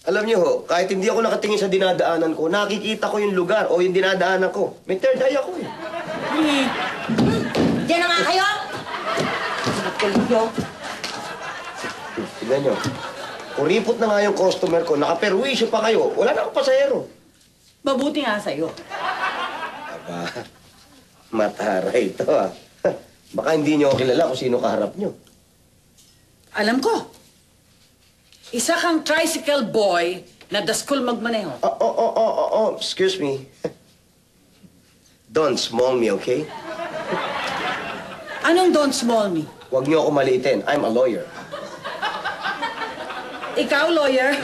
Alam niyo ho, kahit hindi ako nakatingin sa dinadaanan ko, nakikita ko yung lugar o yung dinadaanan ko. May third eye ako eh. Diyan na nga kayo! Kayo? Tignan niyo. Kuripot na nga yung customer ko, nakaperwisyo pa kayo. Wala na akong pasahero. Mabuti nga sa'yo. Aba, mataray ito ah. Baka hindi niyo ako kilala kung sino kaharap niyo. Alam ko. Isa kang tricycle boy na daskol magmaneho. Excuse me. Don't small me, okay? Anong don't small me? Huwag niyo ako maliitin. I'm a lawyer. Ikaw, lawyer?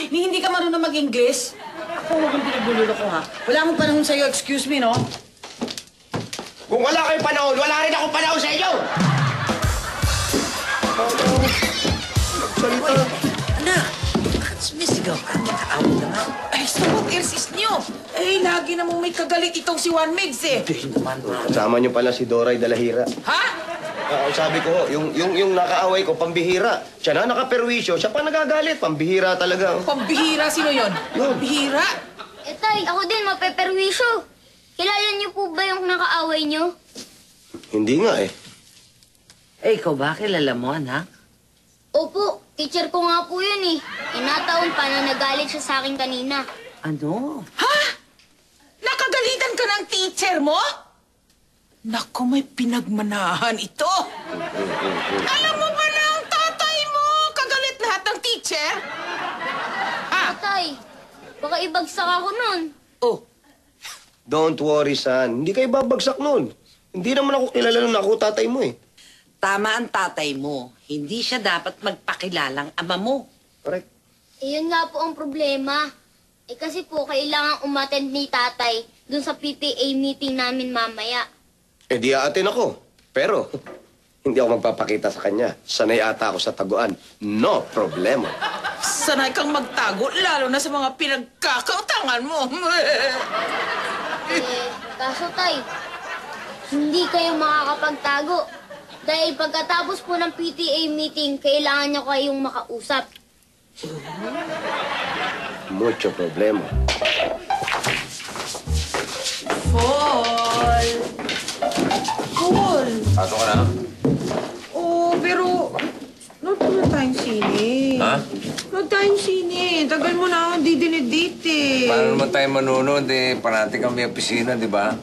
Hindi ka marunong mag-English? Ako, huwag mong pinagbululo ko, ha? Wala akong panahon sa'yo, excuse me, no? Kung wala kayong panahon, wala rin akong panahon sa inyo! Uy, anak! Sumisigaw ka, nakaawin naman. Ay, sabot, irsis niyo. Eh, lagi namang may kagalit itong si Juan Migs, eh. Hindi naman, Kasama niyo pala si Doray Dalahira. Ha? Sabi ko, yung nakaaway ko, pambihira. Siya na nakaperwisyo, siya pa nagagalit. Pambihira talaga. Pambihira, sino yon? Pambihira? Eh, tay, ako din, mapeperwisyo. Kilala niyo po ba yung nakaaway niyo? Hindi nga eh. Eh, ikaw ba? Kilala mo, anak? Opo, teacher ko nga po yun eh. Inataon pa na nagalit siya sa akin kanina. Ano? Ha? Nakagalitan ka ng teacher mo? Naku, may pinagmanahan ito. Alam mo ba na ang tatay mo kagalit lahat ng teacher? Ha? Tay, baka ibagsak ako nun. Oh, Don't worry, son. Hindi kayo babagsak nun. Hindi naman ako kilala nung ako tatay mo eh. Tama ang tatay mo. Hindi siya dapat magpakilalang ama mo. Correct. Eh, yun nga po ang problema. Eh, kasi po, kailangan umattend ni tatay dun sa PTA meeting namin mamaya. Eh di aatin ako. Pero, hindi ako magpapakita sa kanya. Sanay ata ako sa taguan. No problema. sanay kang magtago, lalo na sa mga pinagkakautangan mo. Kaso tay, hindi kayo makakapagtago. Dahil pagkatapos po ng PTA meeting, kailangan nyo kayong makausap. Mucho problema. Paul! Paul! Pasok ka na? Oh, pero... Nood tayong sine. Ha? Nood tayong sine. Tagal mo na akong didinidate eh. Paano naman tayo manunod eh? Parati kami opisina, di ba?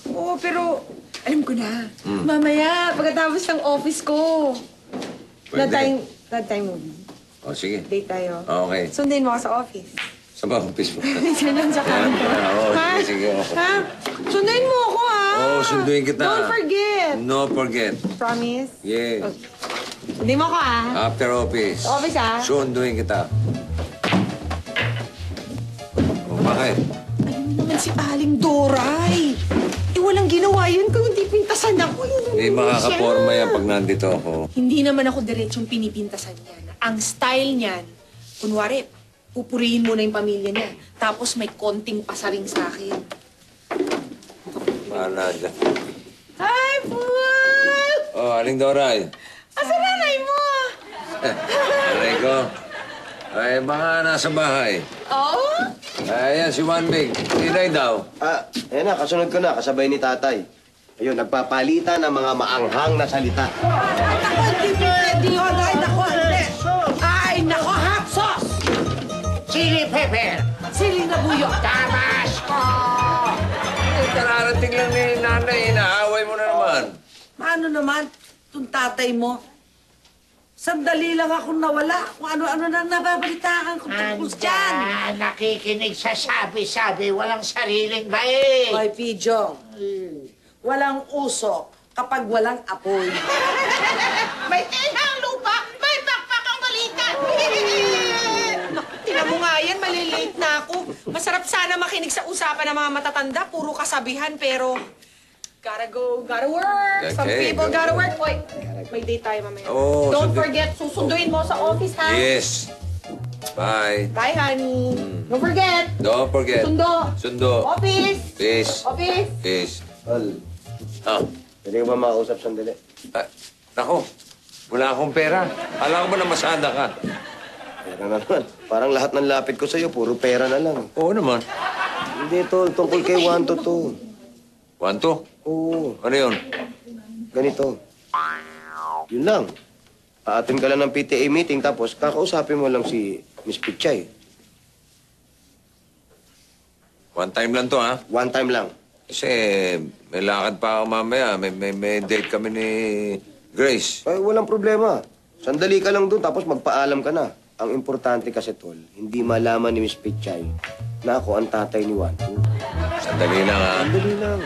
Oo, pero... Alam ko na. Mamaya, pagkatapos ng office ko. Pwede. Nood tayong movie. O, sige. Date tayo. Okay. Sundin mo ako sa office. Sa ba office mo? Diyan lang sa kanto. Oo, Ha? sige. Ha? Sunduin mo ako, ha? Oo, sunduin kita. Don't forget. No forget. Promise? Yes. Okay. Hindi mo ako, ha? After office. Office, ha? Sunduin kita. O, bakit? Ayun naman si Aling Doray. Eh, walang ginawa yun kung hindi pintasan ako. Hindi makakaporma yan pag nandito ako. Hindi naman ako diretsong pinipintasan yan. Ang style niyan, kunwari, pupurihin mo na yung pamilya niya. Tapos may konting pasaring sa akin. Mahala dyan. Hi, Paul! Oh, Aling Doray. Asa nanay mo? Aray ko. Ay, baka nasa bahay. Oh? Ayan, si Juan Big. Inay daw. Ayan na, kasunod ko na, kasabay ni tatay. Ayun, nagpapalitan ng mga maanghang na salita. Ako, hindi pwede yun. Ay, naku, hindi. Ay, naku, hot sauce! Chili pepper! Sili na buyo. Tabasco! Eh, kararating lang ni nanay. Inaaway mo na naman. Paano naman, itong tatay mo? Sandali lang akong nawala. Kung ano-ano na nababalitaan ko tungkol dyan. Nakikinig sa sabi-sabi, walang sariling bae. Hoy, Pidjong. Walang uso kapag walang apoy. May tena ang lupa, may bakpak ang balita. Tingnan mo nga yan, malilate na ako. Masarap sana makinig sa usapan ng mga matatanda. Puro kasabihan, pero... Gotta go, gotta work. Some Okay, people go. gotta work. Oy, may date tayo mamaya. Oo, Don't sundin. forget, susunduin mo sa office, ha? Yes. Bye. Bye, honey. Don't forget. Don't forget. Sundo. Sundo. Office. Peace. Office. Peace. Tol, Ah. pwede ko ba makausap sandali? Nako, wala akong pera. Alam ko ba na masada ka? Pera na naman. Parang lahat ng lapit ko sa'yo, puro pera na lang. Oo naman. Hindi, tol. Tungkol kay Wanto to. Wanto? Oo, Ano yun? ganito. Yun lang. Aatin ka lang ng PTA meeting, tapos kakausapin mo lang si Miss Pichay. One time lang to, ha? One time lang. Kasi may lakad pa ako mamaya. May date kami ni Grace. Ay, walang problema. Sandali ka lang doon, tapos magpaalam ka na. Ang importante kasi, tol, hindi malaman ni Miss Pichay na ako ang tatay ni Wanto. Sandali lang, ha? Sandali lang.